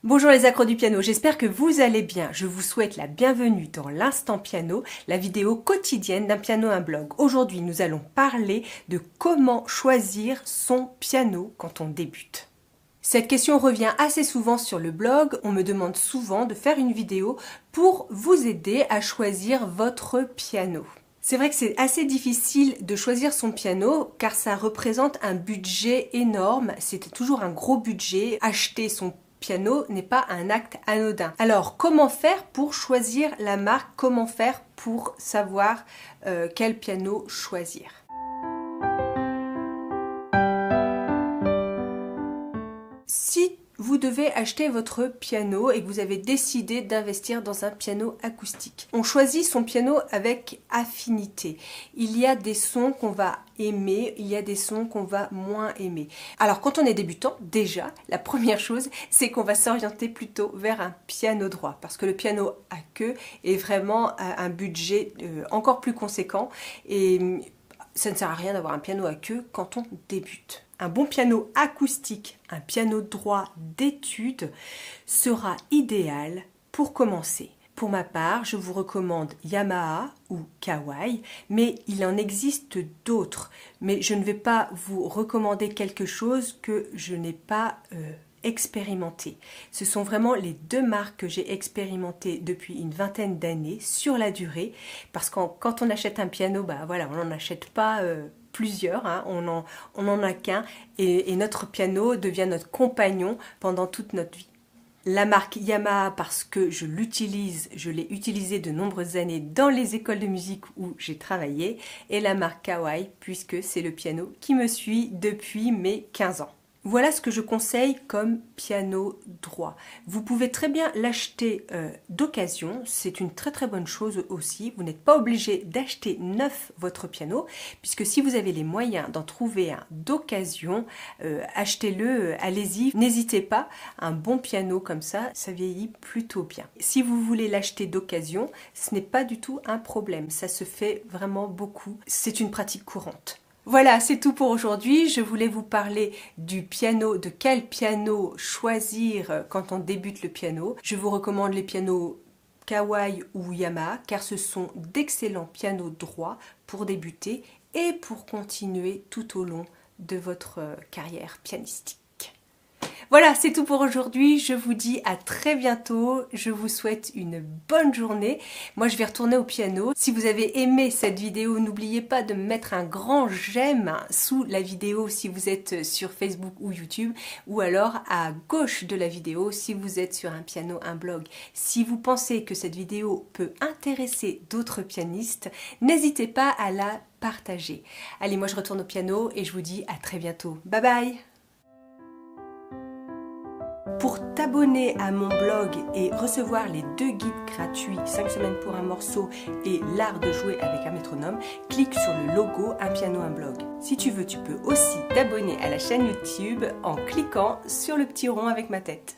Bonjour les accros du piano, j'espère que vous allez bien. Je vous souhaite la bienvenue dans l'Instant Piano, la vidéo quotidienne d'un piano, un blog. Aujourd'hui, nous allons parler de comment choisir son piano quand on débute. Cette question revient assez souvent sur le blog. On me demande souvent de faire une vidéo pour vous aider à choisir votre piano. C'est vrai que c'est assez difficile de choisir son piano car ça représente un budget énorme. C'est toujours un gros budget. Acheter son piano n'est pas un acte anodin. Alors, comment faire pour choisir la marque? Comment faire pour savoir quel piano choisir? Si vous devez acheter votre piano et que vous avez décidé d'investir dans un piano acoustique, on choisit son piano avec affinité. Il y a des sons qu'on va aimer, il y a des sons qu'on va moins aimer. Alors quand on est débutant, déjà, la première chose, c'est qu'on va s'orienter plutôt vers un piano droit, parce que le piano à queue est vraiment un budget encore plus conséquent et ça ne sert à rien d'avoir un piano à queue quand on débute. Un bon piano acoustique, un piano droit d'étude sera idéal pour commencer. Pour ma part, je vous recommande Yamaha ou Kawai, mais il en existe d'autres. Mais je ne vais pas vous recommander quelque chose que je n'ai pas expérimenté. Ce sont vraiment les deux marques que j'ai expérimentées depuis une vingtaine d'années sur la durée, parce que quand on achète un piano, voilà, on n'en achète pas plusieurs, hein, on n'en a qu'un et notre piano devient notre compagnon pendant toute notre vie. La marque Yamaha parce que je l'ai utilisé de nombreuses années dans les écoles de musique où j'ai travaillé, et la marque Kawai puisque c'est le piano qui me suit depuis mes 15 ans. Voilà ce que je conseille comme piano droit. Vous pouvez très bien l'acheter d'occasion, c'est une très bonne chose aussi. Vous n'êtes pas obligé d'acheter neuf votre piano, puisque si vous avez les moyens d'en trouver un d'occasion, achetez-le, allez-y. N'hésitez pas, un bon piano comme ça vieillit plutôt bien. Si vous voulez l'acheter d'occasion, ce n'est pas du tout un problème, ça se fait vraiment beaucoup, c'est une pratique courante. Voilà, c'est tout pour aujourd'hui. Je voulais vous parler du piano, de quel piano choisir quand on débute le piano. Je vous recommande les pianos Kawai ou Yamaha car ce sont d'excellents pianos droits pour débuter et pour continuer tout au long de votre carrière pianistique. Voilà, c'est tout pour aujourd'hui. Je vous dis à très bientôt. Je vous souhaite une bonne journée. Moi, je vais retourner au piano. Si vous avez aimé cette vidéo, n'oubliez pas de mettre un grand j'aime sous la vidéo si vous êtes sur Facebook ou YouTube, ou alors à gauche de la vidéo si vous êtes sur un piano, un blog. Si vous pensez que cette vidéo peut intéresser d'autres pianistes, n'hésitez pas à la partager. Allez, moi je retourne au piano et je vous dis à très bientôt. Bye bye! Pour t'abonner à mon blog et recevoir les 2 guides gratuits, 5 semaines pour un morceau et l'art de jouer avec un métronome, clique sur le logo Un piano, un blog. Si tu veux, tu peux aussi t'abonner à la chaîne YouTube en cliquant sur le petit rond avec ma tête.